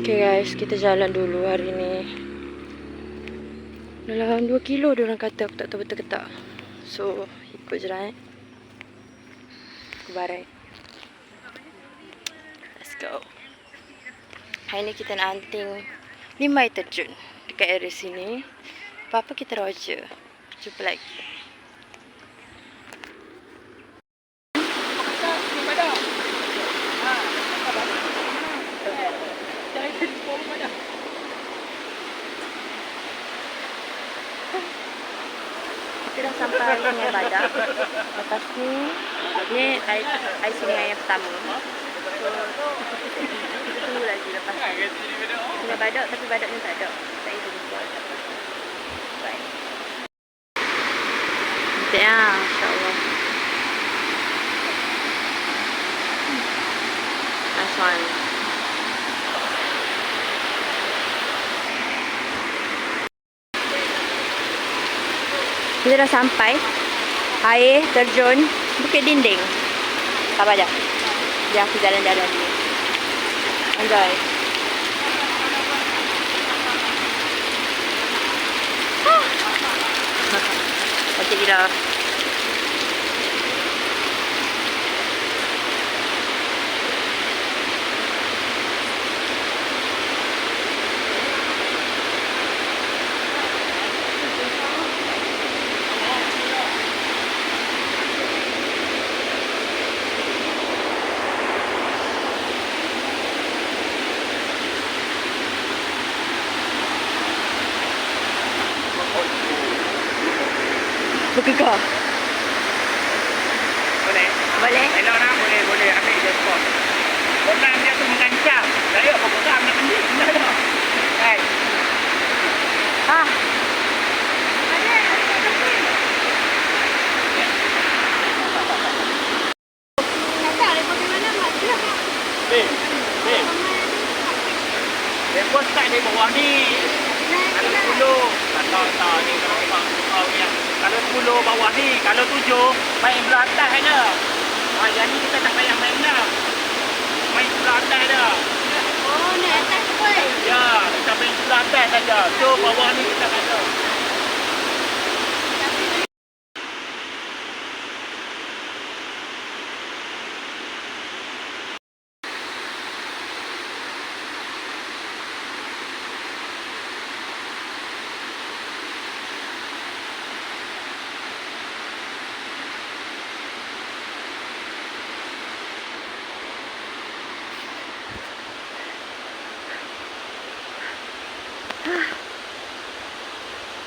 Okay guys, kita jalan dulu hari ni. Dalam 2 kilo dia orang kata, aku tak tahu betul ke tak. So, ikut je lah Barai. Let's go. Hari ni kita nak hunting 5 air terjun dekat area sini. Apa-apa kita roger. Jumpa lagi. Kita dah sampai Sungai Badak. Lepas ni air sungai yang pertama. So, kita tunggu lagi lepas ni. Sungai Badak tapi Badak ni tak ada. Tak ada jumpa. Bye. Cantik lah, insyaAllah. Nice one. Kita dah sampai air terjun Bukit Dinding. Sabar jap. Biar aku jalan-jalan dulu. Enjoy. Cantik gila. Bergegar. Boleh? Boleh? Elok nak boleh ambil je spot. Orang dia tu mengancam. Saya apa pegang nak mandi. Hai. Ah. Lepas start dari bawah ni. Kalau 10, tak ni kalau tengok kau ni. Kalau 10 bawah ni, kalau 7 main belah atas aja. Yang ni kita tak payah main dah. Main belah atas dah. Oh, naik atas pun. Ya, kita main belah atas saja. So bawah ni kita tak ada.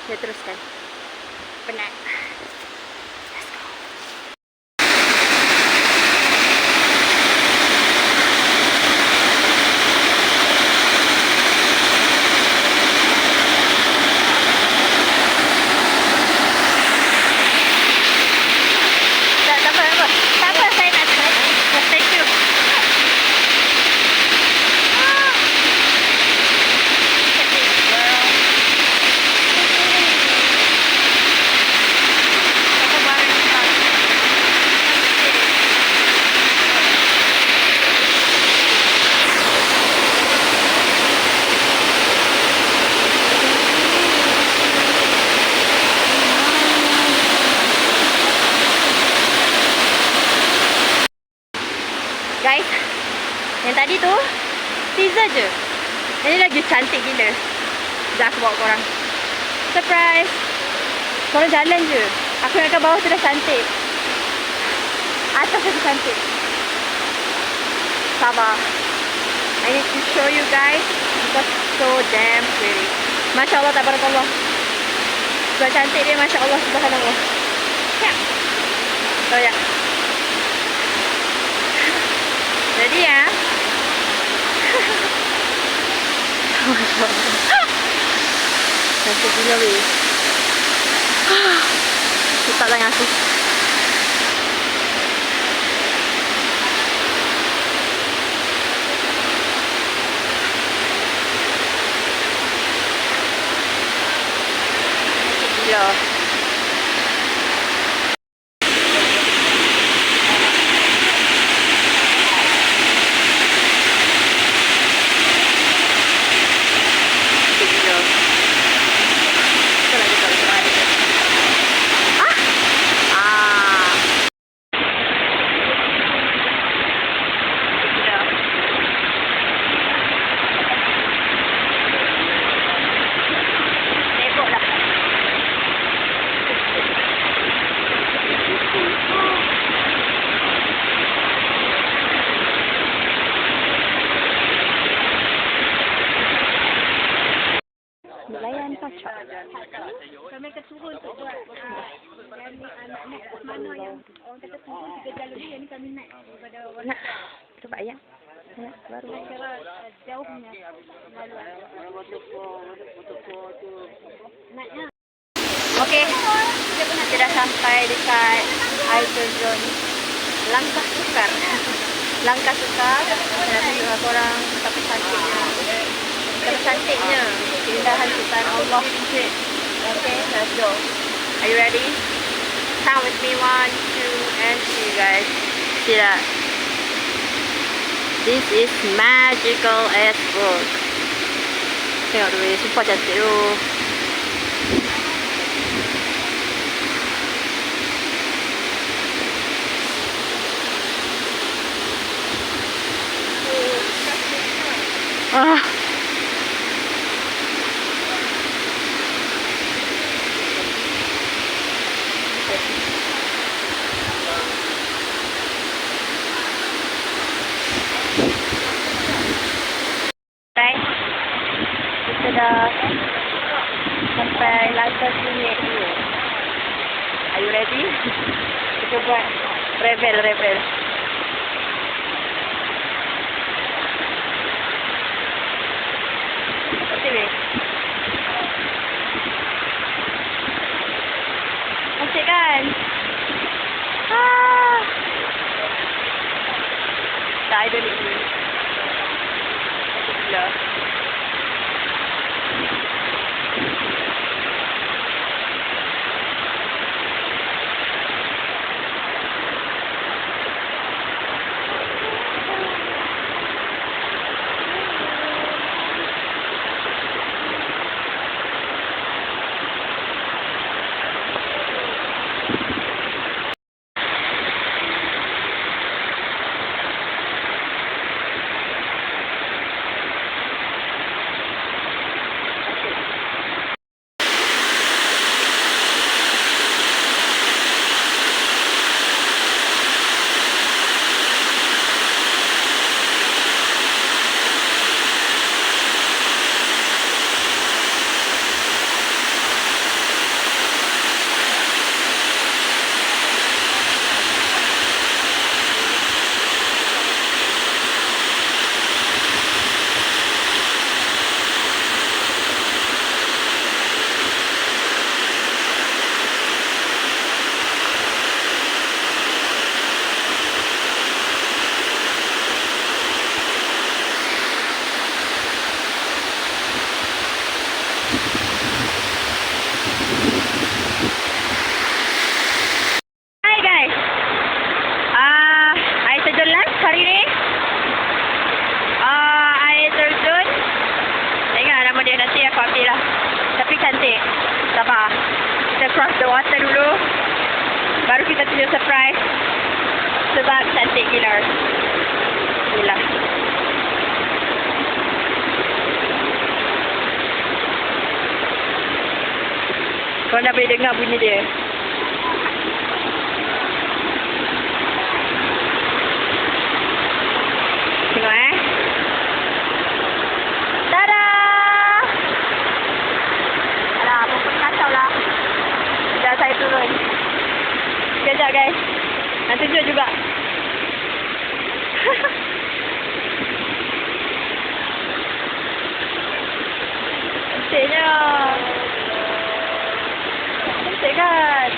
Saya teruskan. Penat. Guys, yang tadi tu teaser je. Ini lagi cantik gila. Dah aku bawa korang. Surprise. Korang jalan je. Aku nak ke bawah tu dah cantik. Atas lagi cantik. Sabar. I need to show you guys because so damn pretty. Masya Allah, tabarakallah. Sebab cantik dia, Masya Allah, subhanallah. Ya. Oh ya. Jadi ya. Cantik gila weh. Cepat lah yang aku. Cantik gila. Macam. Kami akan turun untuk buat yang ni anak mana yang orang kata turun 3 jalur ni, yang ni kami naik daripada Nak. Coba ya. Ya, baru. kira jauhnya laluan. Naiknya. Okey. Kita dah sampai dekat air terjun Langkah Sukar. Langkah Sukar. Saya nak tunjuk korang betapa cantiknya. Betapa cantiknya keindahan ciptaan Allah. Okay, let's go. Are you ready? Count with me. 1, 2, and 3, guys. See that? This is magical as fuck. Tengok dulu, super cantik tu. Ah. Right. Kita dah sampai lantai sini dulu. Are you ready? Kita buat revel. Okay. Cantik kan? Ah. Tak ada ni. Gila. Sabar. Kita cross the water dulu. Baru kita tunjuk surprise. Sebab cantik gila. Gila. Kau dah boleh dengar bunyi dia. Tengok Tada! Alah, pokok kacau lah. Sekejap saya turun. Sekejap guys. Nak tunjuk juga. Cantiknya. Cantik kan?